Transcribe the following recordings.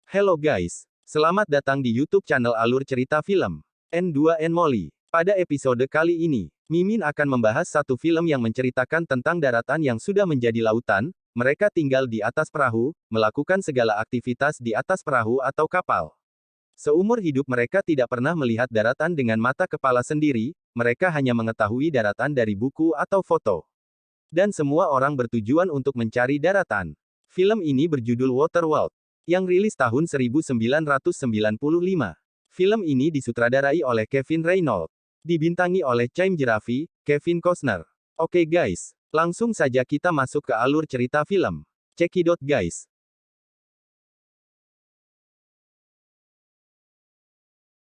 Hello guys, selamat datang di YouTube channel Alur Cerita Film N2N Molly. Pada episode kali ini, Mimin akan membahas satu film yang menceritakan tentang daratan yang sudah menjadi lautan. Mereka tinggal di atas perahu, melakukan segala aktivitas di atas perahu atau kapal. Seumur hidup mereka tidak pernah melihat daratan dengan mata kepala sendiri, mereka hanya mengetahui daratan dari buku atau foto. Dan semua orang bertujuan untuk mencari daratan. Film ini berjudul Waterworld, yang rilis tahun 1995. Film ini disutradarai oleh Kevin Reynolds. Dibintangi oleh Chaim Jerafi, Kevin Costner. Oke guys, langsung saja kita masuk ke alur cerita film. Cekidot guys.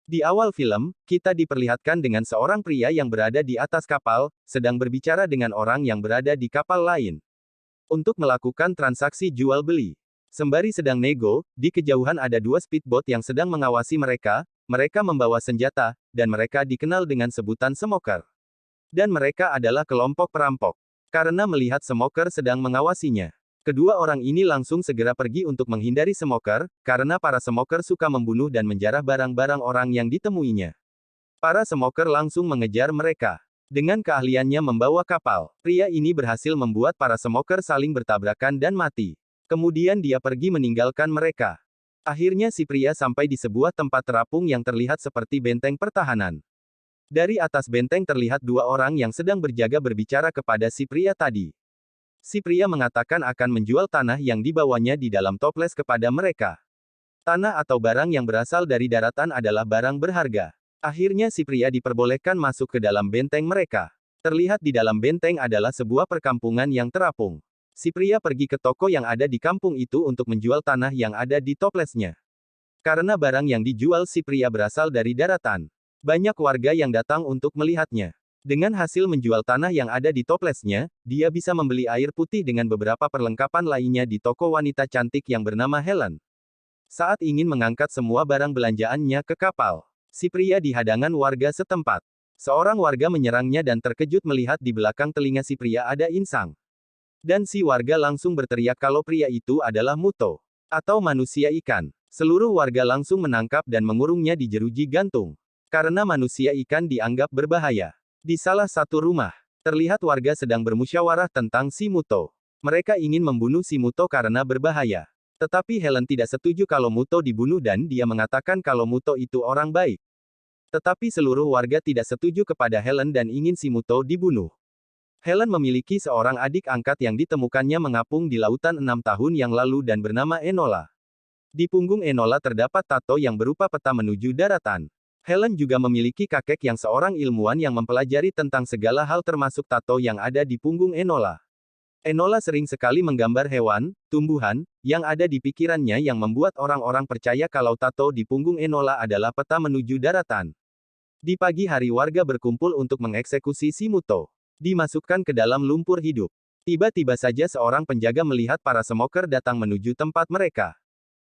Di awal film, kita diperlihatkan dengan seorang pria yang berada di atas kapal, sedang berbicara dengan orang yang berada di kapal lain. Untuk melakukan transaksi jual-beli. Sembari sedang nego, di kejauhan ada dua speedboat yang sedang mengawasi mereka. Mereka membawa senjata, dan mereka dikenal dengan sebutan smoker. Dan mereka adalah kelompok perampok. Karena melihat smoker sedang mengawasinya, kedua orang ini langsung segera pergi untuk menghindari smoker, karena para smoker suka membunuh dan menjarah barang-barang orang yang ditemuinya. Para smoker langsung mengejar mereka. Dengan keahliannya membawa kapal, pria ini berhasil membuat para smoker saling bertabrakan dan mati. Kemudian dia pergi meninggalkan mereka. Akhirnya si pria sampai di sebuah tempat terapung yang terlihat seperti benteng pertahanan. Dari atas benteng terlihat dua orang yang sedang berjaga berbicara kepada si pria tadi. Si pria mengatakan akan menjual tanah yang dibawanya di dalam toples kepada mereka. Tanah atau barang yang berasal dari daratan adalah barang berharga. Akhirnya si pria diperbolehkan masuk ke dalam benteng mereka. Terlihat di dalam benteng adalah sebuah perkampungan yang terapung. Si pria pergi ke toko yang ada di kampung itu untuk menjual tanah yang ada di toplesnya. Karena barang yang dijual si pria berasal dari daratan. Banyak warga yang datang untuk melihatnya. Dengan hasil menjual tanah yang ada di toplesnya, dia bisa membeli air putih dengan beberapa perlengkapan lainnya di toko wanita cantik yang bernama Helen. Saat ingin mengangkat semua barang belanjaannya ke kapal, si pria di hadangan warga setempat. Seorang warga menyerangnya dan terkejut melihat di belakang telinga si pria ada insang. Dan si warga langsung berteriak kalau pria itu adalah Muto, atau manusia ikan. Seluruh warga langsung menangkap dan mengurungnya di jeruji gantung. Karena manusia ikan dianggap berbahaya. Di salah satu rumah, terlihat warga sedang bermusyawarah tentang si Muto. Mereka ingin membunuh si Muto karena berbahaya. Tetapi Helen tidak setuju kalau Muto dibunuh dan dia mengatakan kalau Muto itu orang baik. Tetapi seluruh warga tidak setuju kepada Helen dan ingin si Muto dibunuh. Helen memiliki seorang adik angkat yang ditemukannya mengapung di lautan 6 tahun yang lalu dan bernama Enola. Di punggung Enola terdapat tato yang berupa peta menuju daratan. Helen juga memiliki kakek yang seorang ilmuwan yang mempelajari tentang segala hal termasuk tato yang ada di punggung Enola. Enola sering sekali menggambar hewan, tumbuhan, yang ada di pikirannya yang membuat orang-orang percaya kalau tato di punggung Enola adalah peta menuju daratan. Di pagi hari warga berkumpul untuk mengeksekusi si Muto. Dimasukkan ke dalam lumpur hidup. Tiba-tiba saja seorang penjaga melihat para smoker datang menuju tempat mereka.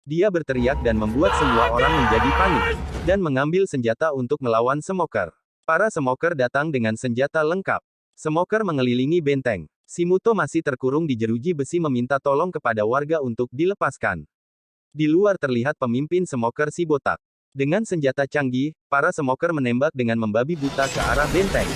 Dia berteriak dan membuat semua orang menjadi panik, dan mengambil senjata untuk melawan smoker. Para smoker datang dengan senjata lengkap. Smoker mengelilingi benteng. Si Muto masih terkurung di jeruji besi meminta tolong kepada warga untuk dilepaskan. Di luar terlihat pemimpin smoker si botak. Dengan senjata canggih, para smoker menembak dengan membabi buta ke arah benteng.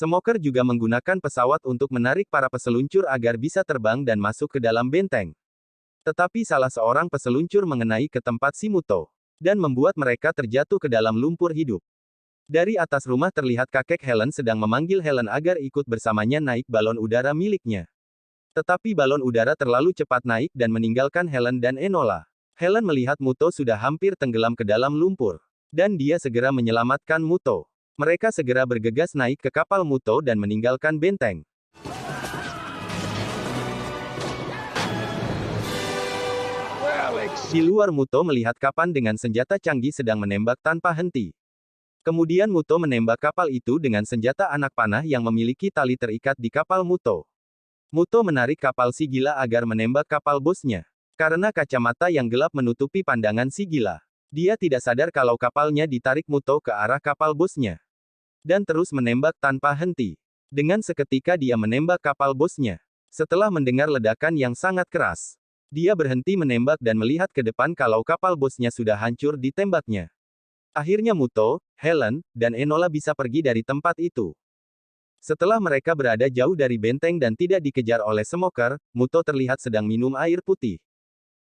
Smoker juga menggunakan pesawat untuk menarik para peseluncur agar bisa terbang dan masuk ke dalam benteng. Tetapi salah seorang peseluncur mengenai ke tempat si Muto, dan membuat mereka terjatuh ke dalam lumpur hidup. Dari atas rumah terlihat kakek Helen sedang memanggil Helen agar ikut bersamanya naik balon udara miliknya. Tetapi balon udara terlalu cepat naik dan meninggalkan Helen dan Enola. Helen melihat Muto sudah hampir tenggelam ke dalam lumpur. Dan dia segera menyelamatkan Muto. Mereka segera bergegas naik ke kapal Muto dan meninggalkan benteng. Di luar Muto melihat kapan dengan senjata canggih sedang menembak tanpa henti. Kemudian Muto menembak kapal itu dengan senjata anak panah yang memiliki tali terikat di kapal Muto. Muto menarik kapal si gila agar menembak kapal bosnya. Karena kacamata yang gelap menutupi pandangan si gila. Dia tidak sadar kalau kapalnya ditarik Muto ke arah kapal bosnya. Dan terus menembak tanpa henti. Dengan seketika dia menembak kapal bosnya. Setelah mendengar ledakan yang sangat keras, dia berhenti menembak dan melihat ke depan kalau kapal bosnya sudah hancur ditembaknya. Akhirnya Muto, Helen, dan Enola bisa pergi dari tempat itu. Setelah mereka berada jauh dari benteng dan tidak dikejar oleh smoker, Muto terlihat sedang minum air putih.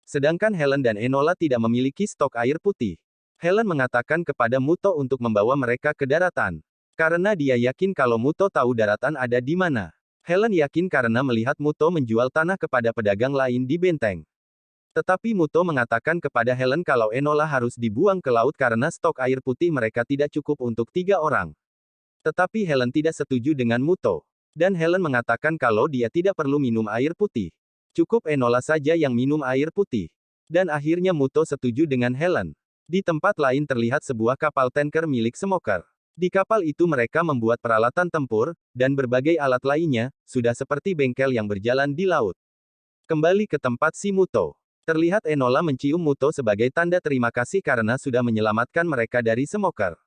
Sedangkan Helen dan Enola tidak memiliki stok air putih. Helen mengatakan kepada Muto untuk membawa mereka ke daratan. Karena dia yakin kalau Muto tahu daratan ada di mana. Helen yakin karena melihat Muto menjual tanah kepada pedagang lain di benteng. Tetapi Muto mengatakan kepada Helen kalau Enola harus dibuang ke laut karena stok air putih mereka tidak cukup untuk 3 orang. Tetapi Helen tidak setuju dengan Muto. Dan Helen mengatakan kalau dia tidak perlu minum air putih. Cukup Enola saja yang minum air putih. Dan akhirnya Muto setuju dengan Helen. Di tempat lain terlihat sebuah kapal tanker milik smoker. Di kapal itu mereka membuat peralatan tempur, dan berbagai alat lainnya, sudah seperti bengkel yang berjalan di laut. Kembali ke tempat si Muto. Terlihat Enola mencium Muto sebagai tanda terima kasih karena sudah menyelamatkan mereka dari smoker.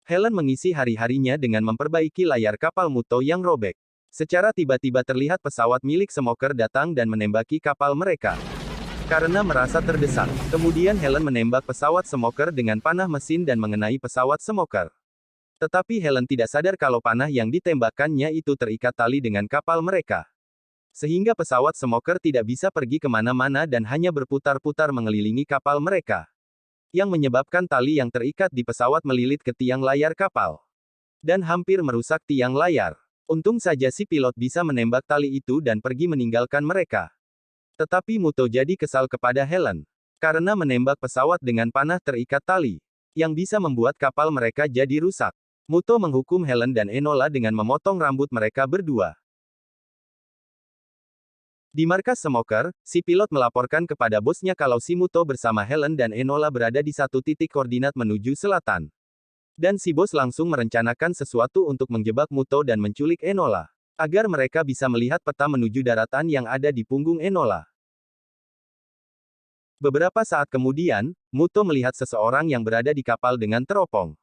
Helen mengisi hari-harinya dengan memperbaiki layar kapal Muto yang robek. Secara tiba-tiba terlihat pesawat milik smoker datang dan menembaki kapal mereka. Karena merasa terdesak, kemudian Helen menembak pesawat smoker dengan panah mesin dan mengenai pesawat smoker. Tetapi Helen tidak sadar kalau panah yang ditembakkannya itu terikat tali dengan kapal mereka. Sehingga pesawat smoker tidak bisa pergi kemana-mana dan hanya berputar-putar mengelilingi kapal mereka. Yang menyebabkan tali yang terikat di pesawat melilit ke tiang layar kapal. Dan hampir merusak tiang layar. Untung saja si pilot bisa menembak tali itu dan pergi meninggalkan mereka. Tetapi Muto jadi kesal kepada Helen. Karena menembak pesawat dengan panah terikat tali. Yang bisa membuat kapal mereka jadi rusak. Muto menghukum Helen dan Enola dengan memotong rambut mereka berdua. Di markas smoker, si pilot melaporkan kepada bosnya kalau si Muto bersama Helen dan Enola berada di satu titik koordinat menuju selatan. Dan si bos langsung merencanakan sesuatu untuk menjebak Muto dan menculik Enola. Agar mereka bisa melihat peta menuju daratan yang ada di punggung Enola. Beberapa saat kemudian, Muto melihat seseorang yang berada di kapal dengan teropong.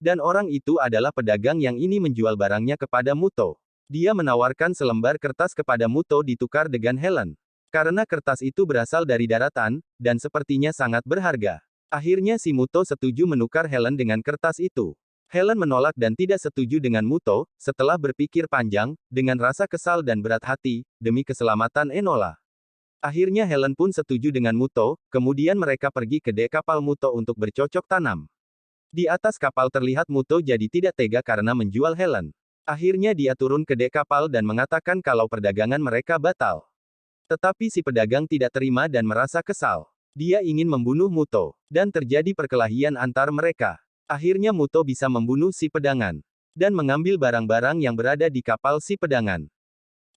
Dan orang itu adalah pedagang yang ini menjual barangnya kepada Muto. Dia menawarkan selembar kertas kepada Muto ditukar dengan Helen. Karena kertas itu berasal dari daratan, dan sepertinya sangat berharga. Akhirnya si Muto setuju menukar Helen dengan kertas itu. Helen menolak dan tidak setuju dengan Muto, setelah berpikir panjang, dengan rasa kesal dan berat hati, demi keselamatan Enola. Akhirnya Helen pun setuju dengan Muto, kemudian mereka pergi ke dek kapal Muto untuk bercocok tanam. Di atas kapal terlihat Muto jadi tidak tega karena menjual Helen. Akhirnya dia turun ke dek kapal dan mengatakan kalau perdagangan mereka batal. Tetapi si pedagang tidak terima dan merasa kesal. Dia ingin membunuh Muto, dan terjadi perkelahian antar mereka. Akhirnya Muto bisa membunuh si pedagang, dan mengambil barang-barang yang berada di kapal si pedagang.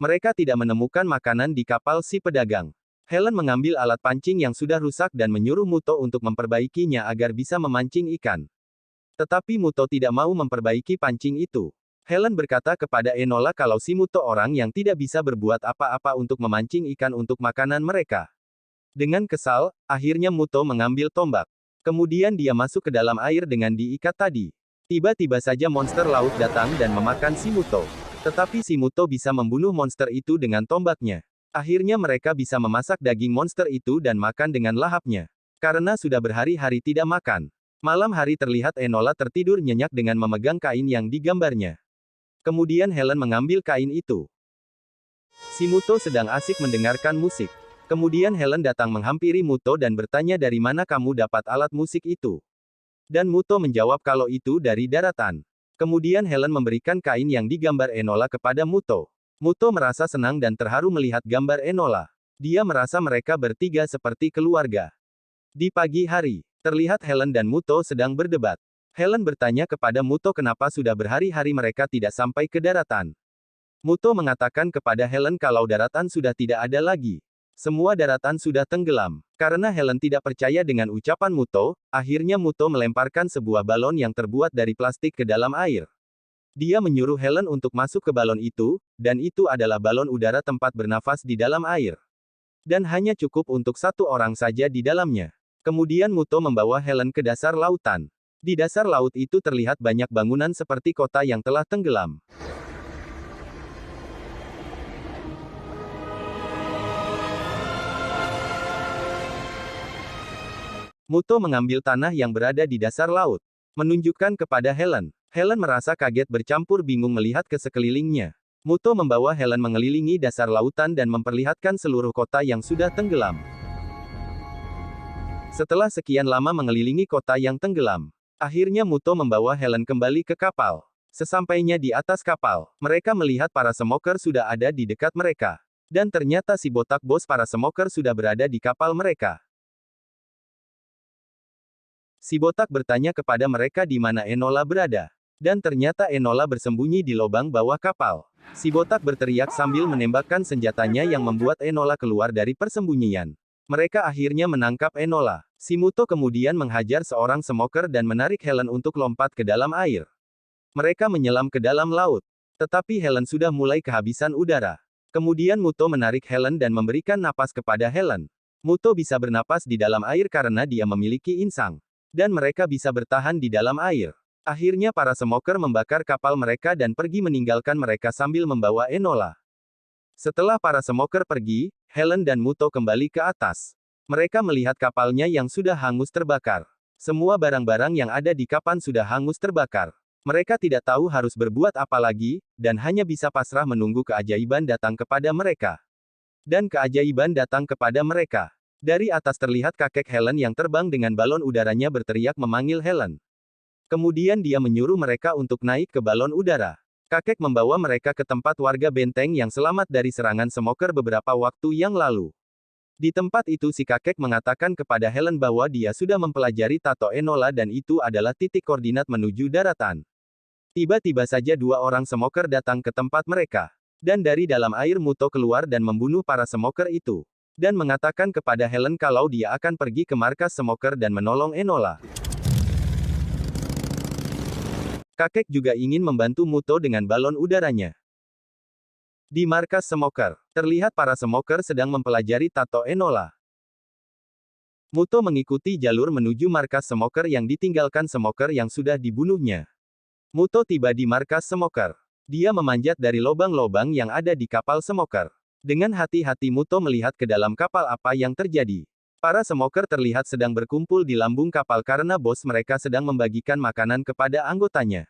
Mereka tidak menemukan makanan di kapal si pedagang. Helen mengambil alat pancing yang sudah rusak dan menyuruh Muto untuk memperbaikinya agar bisa memancing ikan. Tetapi Muto tidak mau memperbaiki pancing itu. Helen berkata kepada Enola kalau si Muto orang yang tidak bisa berbuat apa-apa untuk memancing ikan untuk makanan mereka. Dengan kesal, akhirnya Muto mengambil tombak. Kemudian dia masuk ke dalam air dengan diikat tadi. Tiba-tiba saja monster laut datang dan memakan si Muto. Tetapi si Muto bisa membunuh monster itu dengan tombaknya. Akhirnya mereka bisa memasak daging monster itu dan makan dengan lahapnya. Karena sudah berhari-hari tidak makan. Malam hari terlihat Enola tertidur nyenyak dengan memegang kain yang digambarnya. Kemudian Helen mengambil kain itu. Si Muto sedang asik mendengarkan musik. Kemudian Helen datang menghampiri Muto dan bertanya dari mana kamu dapat alat musik itu. Dan Muto menjawab kalau itu dari daratan. Kemudian Helen memberikan kain yang digambar Enola kepada Muto. Muto merasa senang dan terharu melihat gambar Enola. Dia merasa mereka bertiga seperti keluarga. Di pagi hari, terlihat Helen dan Muto sedang berdebat. Helen bertanya kepada Muto kenapa sudah berhari-hari mereka tidak sampai ke daratan. Muto mengatakan kepada Helen kalau daratan sudah tidak ada lagi. Semua daratan sudah tenggelam. Karena Helen tidak percaya dengan ucapan Muto, akhirnya Muto melemparkan sebuah balon yang terbuat dari plastik ke dalam air. Dia menyuruh Helen untuk masuk ke balon itu, dan itu adalah balon udara tempat bernafas di dalam air. Dan hanya cukup untuk satu orang saja di dalamnya. Kemudian Muto membawa Helen ke dasar lautan. Di dasar laut itu terlihat banyak bangunan seperti kota yang telah tenggelam. Muto mengambil tanah yang berada di dasar laut. Menunjukkan kepada Helen. Helen merasa kaget bercampur bingung melihat ke sekelilingnya. Muto membawa Helen mengelilingi dasar lautan dan memperlihatkan seluruh kota yang sudah tenggelam. Setelah sekian lama mengelilingi kota yang tenggelam, akhirnya Muto membawa Helen kembali ke kapal. Sesampainya di atas kapal, mereka melihat para smoker sudah ada di dekat mereka. Dan ternyata si botak bos para smoker sudah berada di kapal mereka. Si botak bertanya kepada mereka di mana Enola berada. Dan ternyata Enola bersembunyi di lubang bawah kapal. Si botak berteriak sambil menembakkan senjatanya yang membuat Enola keluar dari persembunyian. Mereka akhirnya menangkap Enola. Si Muto kemudian menghajar seorang smoker dan menarik Helen untuk lompat ke dalam air. Mereka menyelam ke dalam laut. Tetapi Helen sudah mulai kehabisan udara. Kemudian Muto menarik Helen dan memberikan napas kepada Helen. Muto bisa bernapas di dalam air karena dia memiliki insang. Dan mereka bisa bertahan di dalam air. Akhirnya para smoker membakar kapal mereka dan pergi meninggalkan mereka sambil membawa Enola. Setelah para smoker pergi, Helen dan Muto kembali ke atas. Mereka melihat kapalnya yang sudah hangus terbakar. Semua barang-barang yang ada di kapal sudah hangus terbakar. Mereka tidak tahu harus berbuat apa lagi, dan hanya bisa pasrah menunggu keajaiban datang kepada mereka. Dan keajaiban datang kepada mereka. Dari atas terlihat kakek Helen yang terbang dengan balon udaranya berteriak memanggil Helen. Kemudian dia menyuruh mereka untuk naik ke balon udara. Kakek membawa mereka ke tempat warga benteng yang selamat dari serangan smoker beberapa waktu yang lalu. Di tempat itu si kakek mengatakan kepada Helen bahwa dia sudah mempelajari tato Enola dan itu adalah titik koordinat menuju daratan. Tiba-tiba saja dua orang smoker datang ke tempat mereka. Dan dari dalam air Muto keluar dan membunuh para smoker itu. Dan mengatakan kepada Helen kalau dia akan pergi ke markas smoker dan menolong Enola. Kakek juga ingin membantu Muto dengan balon udaranya. Di markas smoker, terlihat para smoker sedang mempelajari tato Enola. Muto mengikuti jalur menuju markas smoker yang ditinggalkan smoker yang sudah dibunuhnya. Muto tiba di markas smoker. Dia memanjat dari lubang-lubang yang ada di kapal smoker. Dengan hati-hati Muto melihat ke dalam kapal apa yang terjadi. Para smoker terlihat sedang berkumpul di lambung kapal karena bos mereka sedang membagikan makanan kepada anggotanya.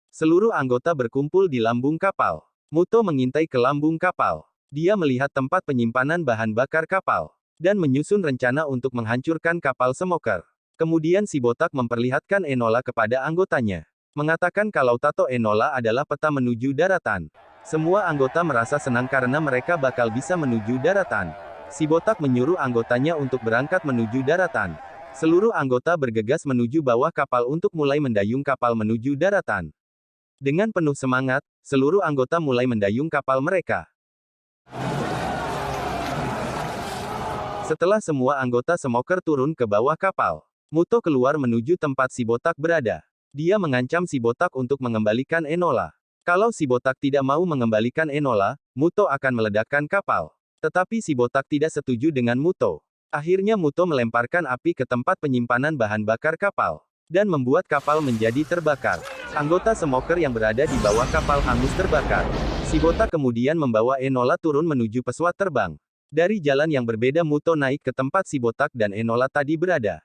Seluruh anggota berkumpul di lambung kapal. Muto mengintai ke lambung kapal. Dia melihat tempat penyimpanan bahan bakar kapal. Dan menyusun rencana untuk menghancurkan kapal smoker. Kemudian si botak memperlihatkan Enola kepada anggotanya. Mengatakan kalau tato Enola adalah peta menuju daratan. Semua anggota merasa senang karena mereka bakal bisa menuju daratan. Si botak menyuruh anggotanya untuk berangkat menuju daratan. Seluruh anggota bergegas menuju bawah kapal untuk mulai mendayung kapal menuju daratan. Dengan penuh semangat, seluruh anggota mulai mendayung kapal mereka. Setelah semua anggota smoker turun ke bawah kapal, Muto keluar menuju tempat si botak berada. Dia mengancam si botak untuk mengembalikan Enola. Kalau si botak tidak mau mengembalikan Enola, Muto akan meledakkan kapal. Tetapi si botak tidak setuju dengan Muto. Akhirnya Muto melemparkan api ke tempat penyimpanan bahan bakar kapal. Dan membuat kapal menjadi terbakar. Anggota smoker yang berada di bawah kapal hangus terbakar. Si botak kemudian membawa Enola turun menuju pesawat terbang. Dari jalan yang berbeda Muto naik ke tempat si botak dan Enola tadi berada.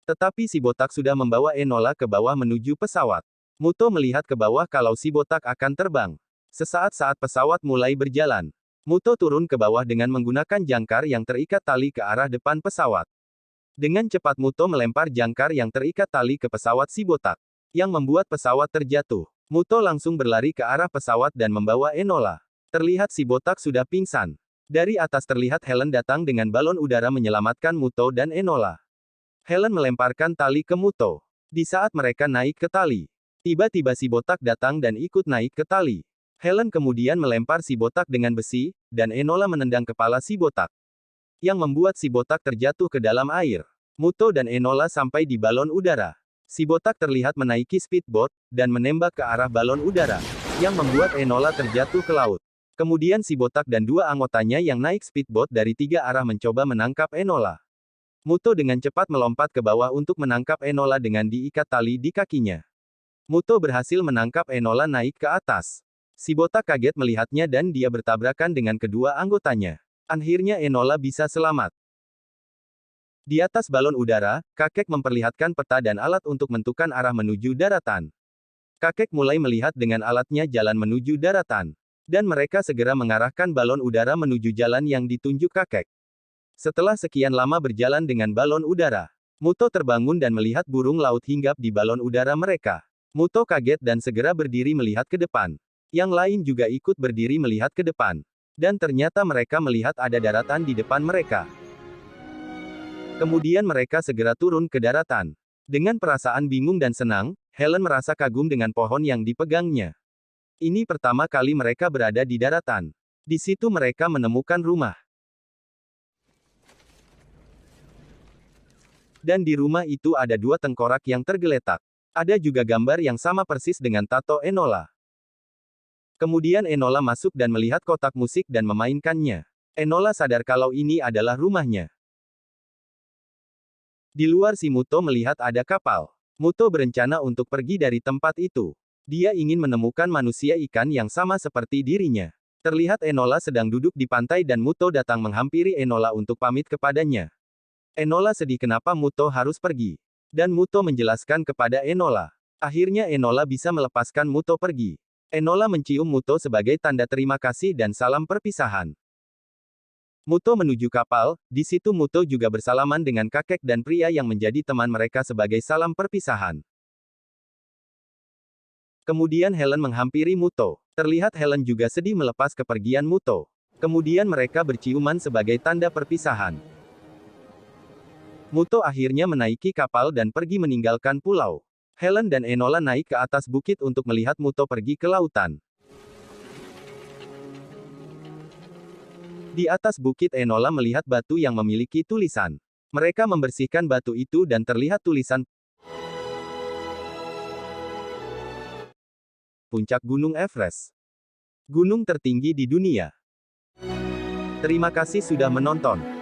Tetapi si botak sudah membawa Enola ke bawah menuju pesawat. Muto melihat ke bawah kalau si botak akan terbang. Sesaat saat pesawat mulai berjalan, Muto turun ke bawah dengan menggunakan jangkar yang terikat tali ke arah depan pesawat. Dengan cepat Muto melempar jangkar yang terikat tali ke pesawat si botak, yang membuat pesawat terjatuh. Muto langsung berlari ke arah pesawat dan membawa Enola. Terlihat si botak sudah pingsan. Dari atas terlihat Helen datang dengan balon udara menyelamatkan Muto dan Enola. Helen melemparkan tali ke Muto. Di saat mereka naik ke tali, tiba-tiba si botak datang dan ikut naik ke tali. Helen kemudian melempar si botak dengan besi, dan Enola menendang kepala si botak. Yang membuat si botak terjatuh ke dalam air. Muto dan Enola sampai di balon udara. Si botak terlihat menaiki speedboat, dan menembak ke arah balon udara. Yang membuat Enola terjatuh ke laut. Kemudian si botak dan dua anggotanya yang naik speedboat dari tiga arah mencoba menangkap Enola. Muto dengan cepat melompat ke bawah untuk menangkap Enola dengan diikat tali di kakinya. Muto berhasil menangkap Enola naik ke atas. Si botak kaget melihatnya dan dia bertabrakan dengan kedua anggotanya. Akhirnya Enola bisa selamat. Di atas balon udara, kakek memperlihatkan peta dan alat untuk menentukan arah menuju daratan. Kakek mulai melihat dengan alatnya jalan menuju daratan. Dan mereka segera mengarahkan balon udara menuju jalan yang ditunjuk kakek. Setelah sekian lama berjalan dengan balon udara, Muto terbangun dan melihat burung laut hinggap di balon udara mereka. Muto kaget dan segera berdiri melihat ke depan. Yang lain juga ikut berdiri melihat ke depan. Dan ternyata mereka melihat ada daratan di depan mereka. Kemudian mereka segera turun ke daratan. Dengan perasaan bingung dan senang, Helen merasa kagum dengan pohon yang dipegangnya. Ini pertama kali mereka berada di daratan. Di situ mereka menemukan rumah. Dan di rumah itu ada dua tengkorak yang tergeletak. Ada juga gambar yang sama persis dengan tato Enola. Kemudian Enola masuk dan melihat kotak musik dan memainkannya. Enola sadar kalau ini adalah rumahnya. Di luar si Muto melihat ada kapal. Muto berencana untuk pergi dari tempat itu. Dia ingin menemukan manusia ikan yang sama seperti dirinya. Terlihat Enola sedang duduk di pantai dan Muto datang menghampiri Enola untuk pamit kepadanya. Enola sedih kenapa Muto harus pergi. Dan Muto menjelaskan kepada Enola. Akhirnya Enola bisa melepaskan Muto pergi. Enola mencium Muto sebagai tanda terima kasih dan salam perpisahan. Muto menuju kapal, di situ Muto juga bersalaman dengan kakek dan pria yang menjadi teman mereka sebagai salam perpisahan. Kemudian Helen menghampiri Muto. Terlihat Helen juga sedih melepas kepergian Muto. Kemudian mereka berciuman sebagai tanda perpisahan. Muto akhirnya menaiki kapal dan pergi meninggalkan pulau. Helen dan Enola naik ke atas bukit untuk melihat Muto pergi ke lautan. Di atas bukit Enola melihat batu yang memiliki tulisan. Mereka membersihkan batu itu dan terlihat tulisan Puncak Gunung Everest. Gunung tertinggi di dunia. Terima kasih sudah menonton.